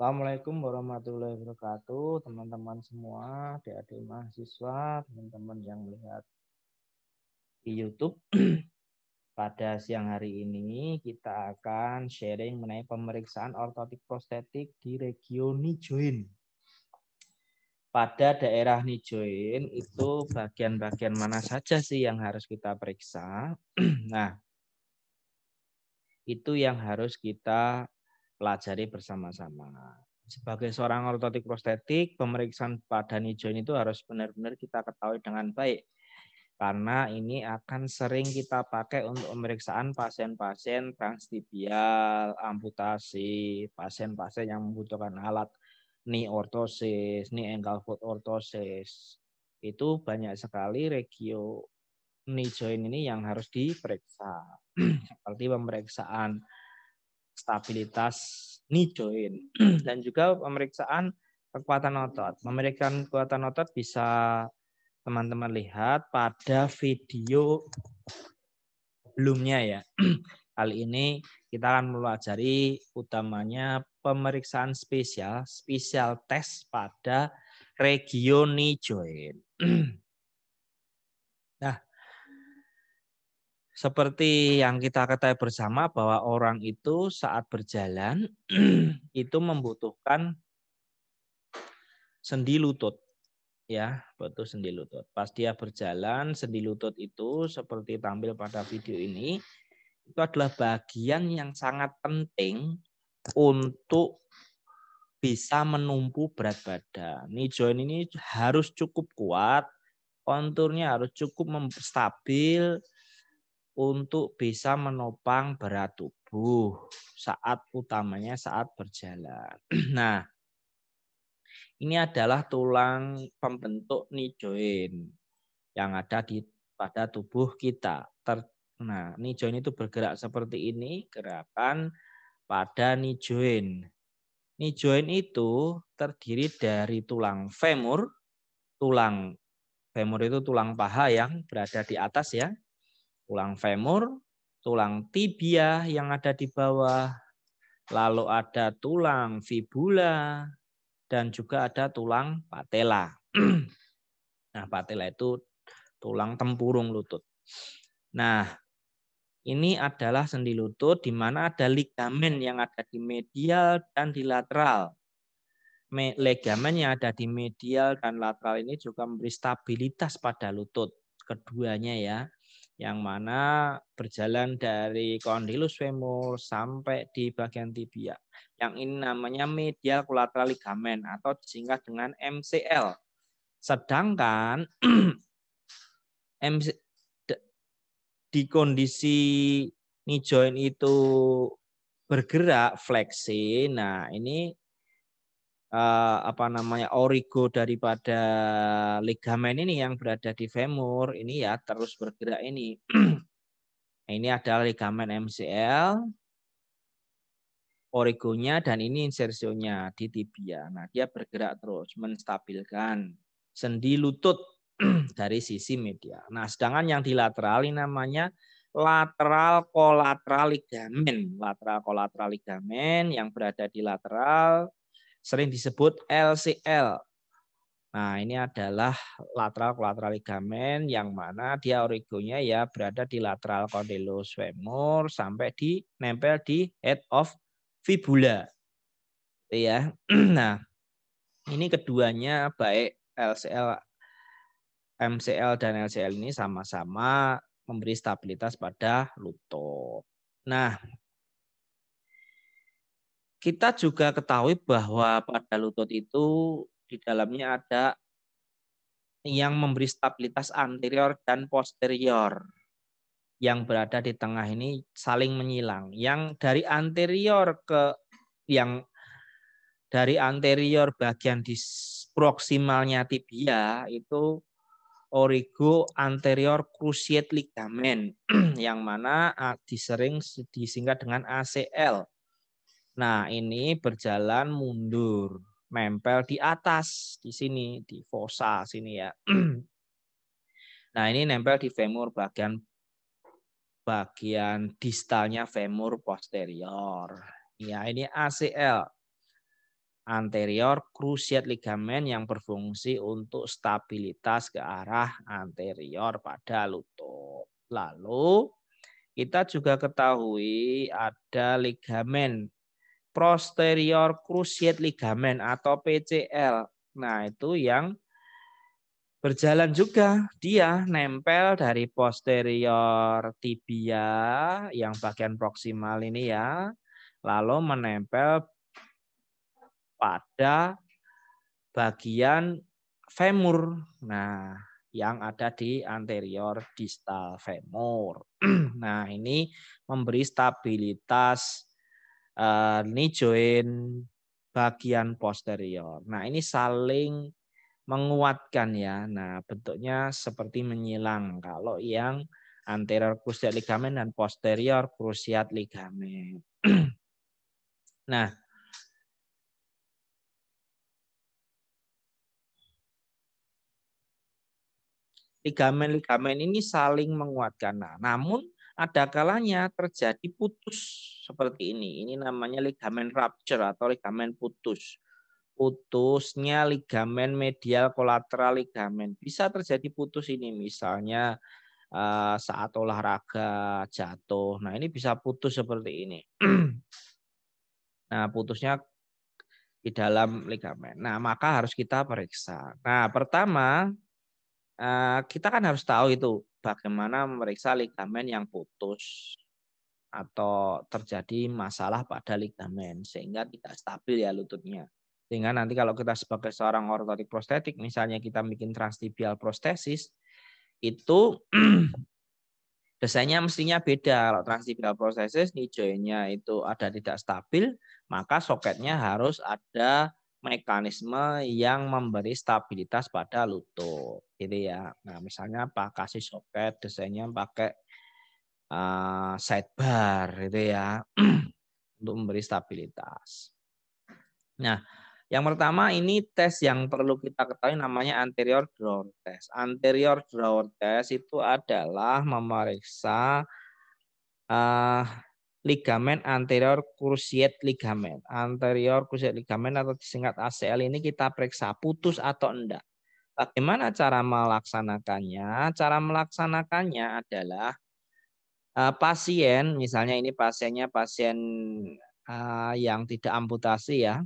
Assalamualaikum warahmatullahi wabarakatuh, teman-teman semua, adik-adik mahasiswa, teman-teman yang melihat di YouTube. Pada siang hari ini kita akan sharing mengenai pemeriksaan ortotik prostetik di region Nijoin. Pada daerah Nijoin itu bagian-bagian mana saja sih yang harus kita periksa? Nah, itu yang harus kita pelajari bersama-sama. Sebagai seorang ortotik prostetik, pemeriksaan pada nijoin itu harus benar-benar kita ketahui dengan baik. Karena ini akan sering kita pakai untuk pemeriksaan pasien-pasien transtibial, amputasi, pasien-pasien yang membutuhkan alat knee orthosis, knee ankle foot orthosis. Itu banyak sekali regio knee joint ini yang harus diperiksa. Seperti pemeriksaan stabilitas knee joint dan juga pemeriksaan kekuatan otot. Pemeriksaan kekuatan otot bisa teman-teman lihat pada video sebelumnya ya. Kali ini kita akan mempelajari utamanya pemeriksaan spesial tes pada region knee joint. Nah, seperti yang kita ketahui bersama bahwa orang itu saat berjalan itu membutuhkan sendi lutut. Ya, betul sendi lutut. Pas dia berjalan, sendi lutut itu seperti tampil pada video ini, itu adalah bagian yang sangat penting untuk bisa menumpu berat badan. Knee joint ini harus cukup kuat, konturnya harus cukup stabil untuk bisa menopang berat tubuh utamanya saat berjalan. Nah, ini adalah tulang pembentuk knee joint yang ada pada tubuh kita. Nah, knee joint itu bergerak seperti ini, gerakan pada knee joint. Knee joint itu terdiri dari tulang femur. Tulang femur itu tulang paha yang berada di atas ya. Tulang femur, tulang tibia yang ada di bawah, lalu ada tulang fibula, dan juga ada tulang patella. Nah, patella itu tulang tempurung lutut. Nah, ini adalah sendi lutut di mana ada ligamen yang ada di medial dan di lateral. Ligamen yang ada di medial dan lateral ini juga memberi stabilitas pada lutut keduanya ya. Yang mana berjalan dari condylus femur sampai di bagian tibia. Yang ini namanya medial collateral ligament atau disingkat dengan MCL. Sedangkan di kondisi knee joint itu bergerak fleksi, nah ini origo daripada ligamen ini yang berada di femur ini ya terus bergerak ini. Ini adalah ligamen MCL, origonya dan ini insersionya di tibia. Nah, dia bergerak terus menstabilkan sendi lutut dari sisi medial. Nah, sedangkan yang di lateral ini namanya lateral kolateral ligamen. Lateral kolateral ligamen yang berada di lateral sering disebut LCL. Nah, ini adalah lateral kolateral ligamen yang mana dia origonya ya berada di lateral condylus femur sampai di nempel di head of fibula. Ya. Nah, ini keduanya baik LCL, MCL dan LCL ini sama-sama memberi stabilitas pada lutut. Nah, kita juga ketahui bahwa pada lutut itu di dalamnya ada yang memberi stabilitas anterior dan posterior. Yang berada di tengah ini saling menyilang. Yang dari anterior bagian di proksimalnya tibia itu origo anterior cruciate ligament yang mana disering disingkat dengan ACL. Nah, ini berjalan mundur, nempel di atas di sini di fossa sini ya. Nah, ini nempel di femur bagian distalnya femur posterior. Ya, ini ACL. anterior cruciate ligament yang berfungsi untuk stabilitas ke arah anterior pada lutut. Lalu kita juga ketahui ada ligamen posterior cruciate ligament atau PCL. Nah, itu yang berjalan juga, dia nempel dari posterior tibia yang bagian proksimal ini ya, lalu menempel pada bagian femur. Nah, yang ada di anterior distal femur. Nah, ini memberi stabilitas knee joint bagian posterior. Nah, ini saling menguatkan ya. Nah, bentuknya seperti menyilang kalau yang anterior cruciate ligament dan posterior cruciate ligament. Nah, ligamen-ligamen ini saling menguatkan. Nah, namun ada kalanya terjadi putus seperti ini. Ini namanya ligamen rupture atau ligamen putus. Putusnya ligamen medial kolateral ligamen. Bisa terjadi putus ini misalnya saat olahraga jatuh. Nah, ini bisa putus seperti ini. Nah, putusnya di dalam ligamen. Nah, maka harus kita periksa. Nah, pertama kita kan harus tahu itu bagaimana memeriksa ligamen yang putus atau terjadi masalah pada ligamen sehingga tidak stabil ya lututnya. Sehingga nanti kalau kita sebagai seorang ortotik prostetik, misalnya kita bikin transtibial prostesis, itu desainnya mestinya beda. Kalau transtibial prostesis, knee joint-nya itu ada tidak stabil, maka soketnya harus ada mekanisme yang memberi stabilitas pada lutut, gitu ya. Nah, misalnya kasih soket desainnya pakai sidebar, gitu ya, untuk memberi stabilitas. Nah, yang pertama ini tes yang perlu kita ketahui namanya anterior drawer test. Anterior drawer test itu adalah memeriksa ligamen anterior cruciate ligament. Anterior cruciate ligament atau disingkat ACL ini kita periksa putus atau enggak. Bagaimana cara melaksanakannya? Cara melaksanakannya adalah pasien, misalnya ini pasiennya pasien yang tidak amputasi ya.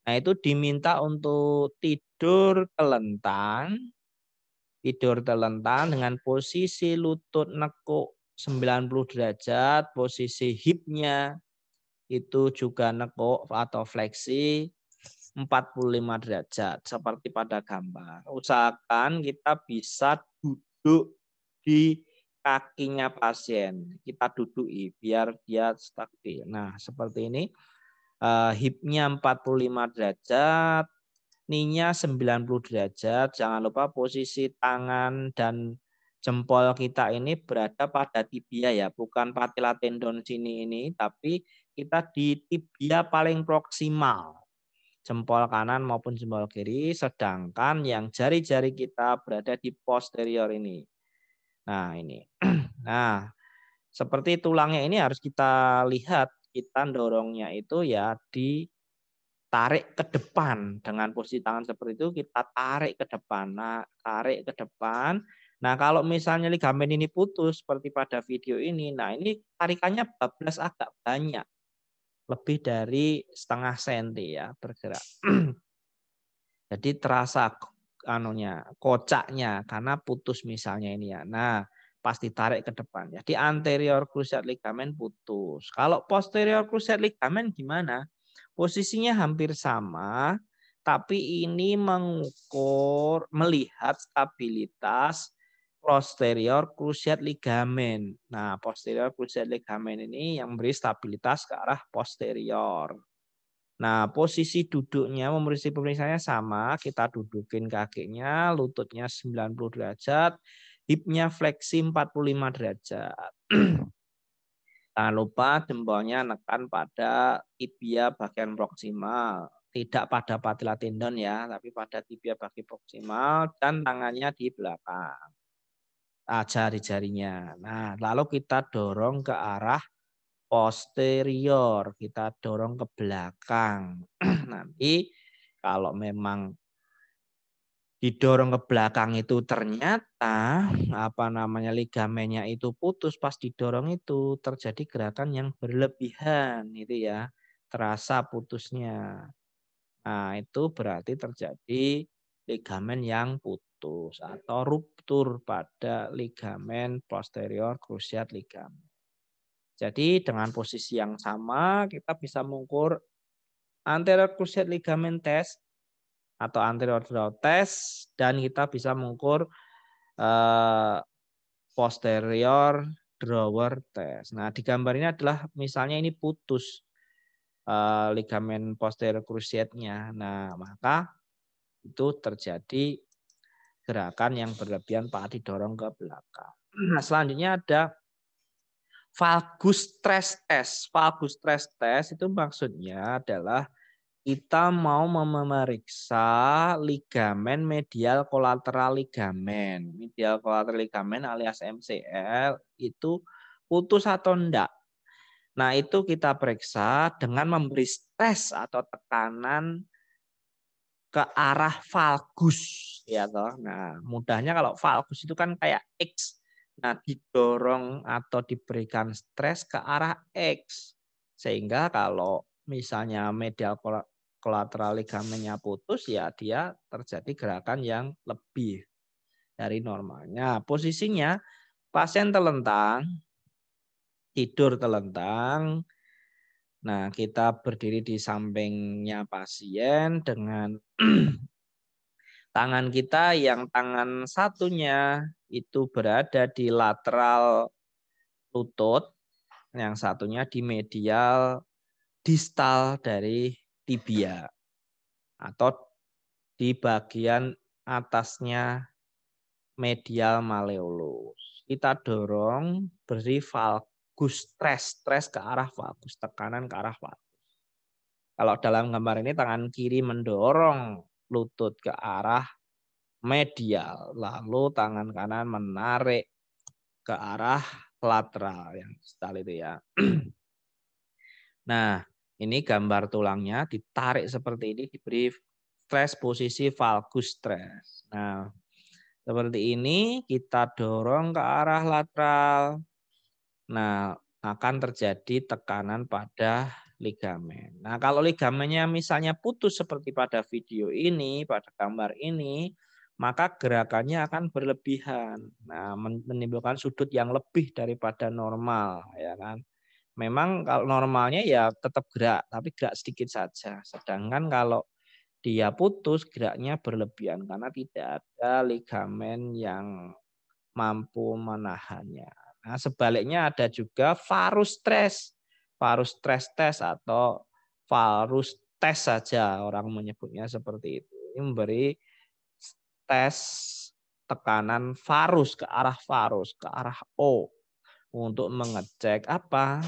Nah, itu diminta untuk tidur telentang dengan posisi lutut nekuk 90 derajat, posisi hipnya itu juga nekuk atau fleksi 45 derajat seperti pada gambar. Usahakan kita bisa duduk di kakinya pasien. Kita dudui biar dia stabil. Nah, seperti ini. Hipnya 45 derajat, knee-nya 90 derajat. Jangan lupa posisi tangan dan jempol kita ini berada pada tibia ya, bukan patella tendon sini ini, tapi kita di tibia paling proksimal. Jempol kanan maupun jempol kiri, sedangkan yang jari-jari kita berada di posterior ini. Nah, ini. Nah, seperti tulangnya ini harus kita lihat, kita dorongnya itu ya ditarik ke depan dengan posisi tangan seperti itu, kita tarik ke depan. Nah, tarik ke depan. Nah, kalau misalnya ligamen ini putus seperti pada video ini, nah ini tarikannya bablas agak banyak. Lebih dari setengah senti ya bergerak. Jadi terasa kocaknya karena putus misalnya ini ya. Nah, pasti tarik ke depan. Jadi anterior cruciate ligament putus. Kalau posterior cruciate ligament gimana? Posisinya hampir sama, tapi ini melihat stabilitas posterior cruciate ligament. Nah, posterior cruciate ligament ini yang memberi stabilitas ke arah posterior. Nah, posisi duduknya, pemeriksaannya sama. Kita dudukin kakinya, lututnya 90 derajat, hipnya fleksi 45 derajat. Jangan lupa jempolnya nekan pada tibia bagian proksimal. Tidak pada patella tendon ya, tapi pada tibia bagian proksimal dan tangannya di belakang. Jari-jarinya. Nah, lalu kita dorong ke arah posterior, kita dorong ke belakang. Nanti kalau memang didorong ke belakang itu ternyata ligamennya itu putus, pas didorong itu terjadi gerakan yang berlebihan itu ya, terasa putusnya. Nah, itu berarti terjadi ligamen yang putus atau ruptur pada ligamen posterior cruciate ligament. Jadi dengan posisi yang sama kita bisa mengukur anterior cruciate ligament test atau anterior draw test, dan kita bisa mengukur posterior drawer test. Nah, di gambar ini adalah misalnya ini putus ligamen posterior cruciate-nya. Nah, maka itu terjadi gerakan yang berlebihan pada didorong ke belakang. Nah, selanjutnya ada valgus stress test. Valgus stress test itu maksudnya adalah kita mau memeriksa ligamen medial kolateral ligamen. Medial kolateral ligamen alias MCL itu putus atau enggak. Nah, itu kita periksa dengan memberi stres atau tekanan ke arah valgus ya toh. Nah, mudahnya kalau valgus itu kan kayak X. Nah, didorong atau diberikan stres ke arah X. Sehingga kalau misalnya medial kolateral ligamennya putus, ya dia terjadi gerakan yang lebih dari normalnya. Posisinya pasien telentang, tidur telentang. Nah, kita berdiri di sampingnya pasien dengan tangan kita yang tangan satunya itu berada di lateral lutut, yang satunya di medial distal dari tibia atau di bagian atasnya medial malleolus. Kita dorong, beri valgus stres ke arah valgus, tekanan ke arah valgus. Kalau dalam gambar ini tangan kiri mendorong lutut ke arah medial, lalu tangan kanan menarik ke arah lateral yang distal itu ya. Nah, ini gambar tulangnya ditarik seperti ini, diberi stres posisi valgus stres. Nah, seperti ini kita dorong ke arah lateral. Nah, akan terjadi tekanan pada ligamen. Nah, kalau ligamennya misalnya putus seperti pada video ini, pada gambar ini, maka gerakannya akan berlebihan. Nah, menimbulkan sudut yang lebih daripada normal, ya kan? Memang kalau normalnya ya tetap gerak, tapi gerak sedikit saja. Sedangkan kalau dia putus, geraknya berlebihan karena tidak ada ligamen yang mampu menahannya. Nah, sebaliknya ada juga varus stress. Varus stress test atau varus test saja orang menyebutnya seperti itu. Ini memberi tes tekanan varus ke arah O untuk mengecek apa?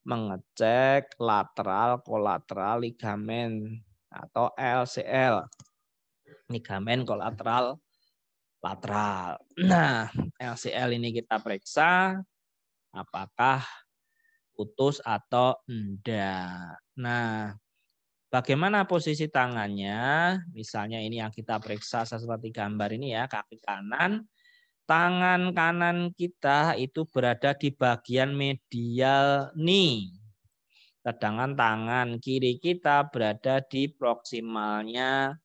Mengecek lateral kolateral ligamen atau LCL. Ligamen kolateral lateral. Nah, LCL ini kita periksa apakah putus atau enggak. Nah, bagaimana posisi tangannya? Misalnya ini yang kita periksa seperti gambar ini ya, kaki kanan. Tangan kanan kita itu berada di bagian medial knee. Sedangkan tangan kiri kita berada di proksimalnya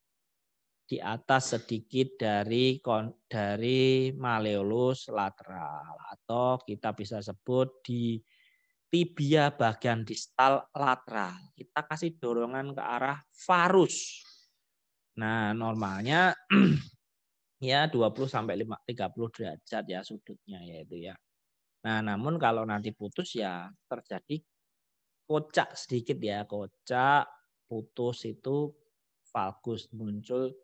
di atas sedikit dari malleolus lateral, atau kita bisa sebut di tibia bagian distal lateral. Kita kasih dorongan ke arah varus. Nah, normalnya ya 20 sampai 30 derajat ya sudutnya yaitu ya. Nah, namun kalau nanti putus ya terjadi kocak sedikit ya, kocak putus itu valgus muncul,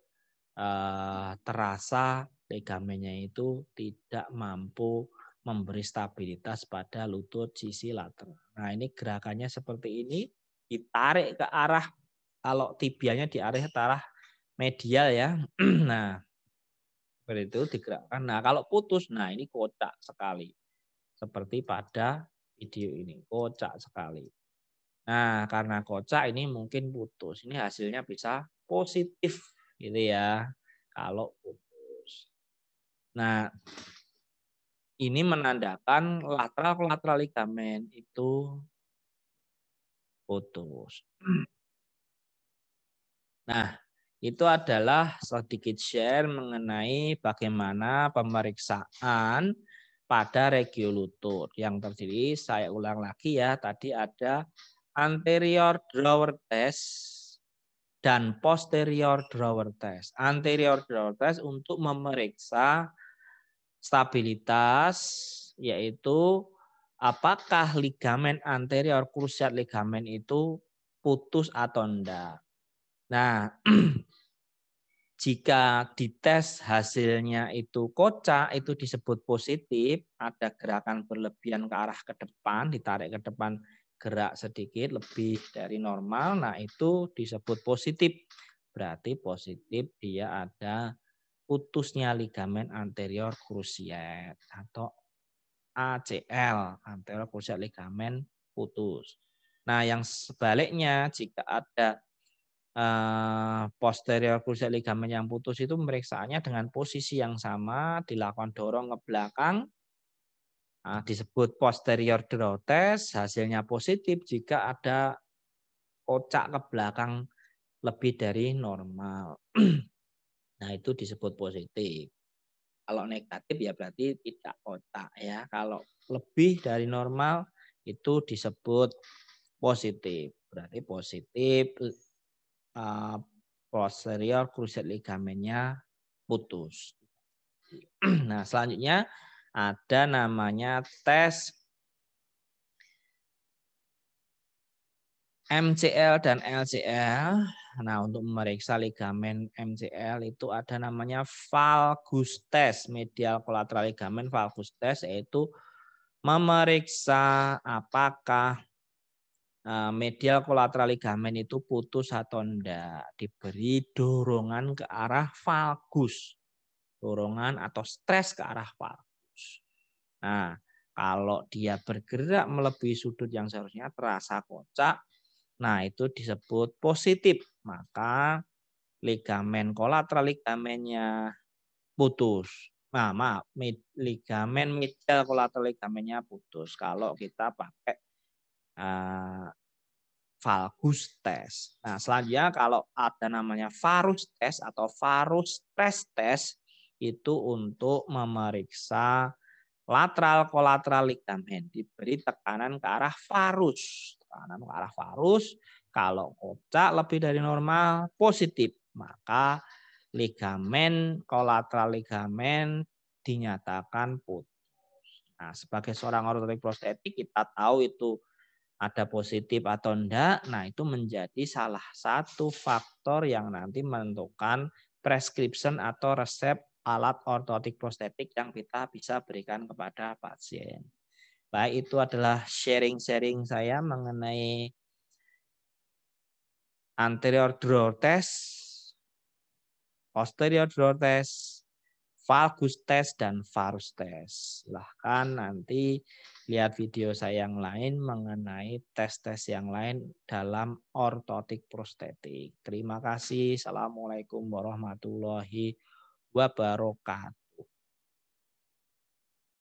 terasa ligamennya itu tidak mampu memberi stabilitas pada lutut sisi lateral. Nah, ini gerakannya seperti ini, ditarik ke arah, kalau tibianya di arah medial ya. Nah, seperti itu digerakkan. Nah, kalau putus, nah ini kocak sekali. Seperti pada video ini. Kocak sekali. Nah, karena kocak ini mungkin putus. Ini hasilnya bisa positif gitu ya. Kalau putus. Nah, ini menandakan lateral ligamen itu putus. Nah, itu adalah sedikit share mengenai bagaimana pemeriksaan pada regio lutut yang terdiri, saya ulang lagi ya, tadi ada anterior drawer test dan posterior drawer test. Anterior drawer test untuk memeriksa stabilitas, yaitu apakah ligamen anterior krusiat ligamen itu putus atau enggak. Nah, jika dites hasilnya itu kocak, itu disebut positif, ada gerakan berlebihan ke arah ke depan, ditarik ke depan gerak sedikit lebih dari normal, nah itu disebut positif. Berarti positif dia ada putusnya ligamen anterior krusiat atau ACL, anterior krusiat ligamen putus. Nah, yang sebaliknya jika ada posterior krusiat ligamen yang putus itu pemeriksaannya dengan posisi yang sama, dilakukan dorong ke belakang, disebut posterior draw test, hasilnya positif jika ada kocak ke belakang lebih dari normal. Nah, itu disebut positif. Kalau negatif ya berarti tidak kocak ya. Kalau lebih dari normal itu disebut positif. Berarti positif posterior krusiat ligamennya putus. Nah, selanjutnya ada namanya tes MCL dan LCL. Nah, untuk memeriksa ligamen MCL itu ada namanya valgus test, medial collateral ligamen valgus test, yaitu memeriksa apakah medial collateral ligamen itu putus atau enggak, diberi dorongan ke arah valgus, dorongan atau stres ke arah valgus. Nah, kalau dia bergerak melebihi sudut yang seharusnya terasa kocak, nah itu disebut positif, maka ligamen kolateral ligamennya putus. Nah, maaf, ligamen medial kolateral ligamennya putus kalau kita pakai valgus test. Nah, selanjutnya kalau ada namanya varus test atau varus stress test itu untuk memeriksa lateral kolateral ligamen, diberi tekanan ke arah varus. Tekanan ke arah varus, kalau kocak lebih dari normal positif, maka ligamen kolateral ligamen dinyatakan putus. Nah, sebagai seorang ortotik prostetik kita tahu itu ada positif atau enggak. Nah, itu menjadi salah satu faktor yang nanti menentukan prescription atau resep alat ortotik prostetik yang kita bisa berikan kepada pasien. Baik, itu adalah sharing-sharing saya mengenai anterior drawer test, posterior drawer test, valgus test, dan varus test. Silahkan nanti lihat video saya yang lain mengenai tes-tes yang lain dalam ortotik prostetik. Terima kasih. Assalamualaikum warahmatullahi wabarakatuh.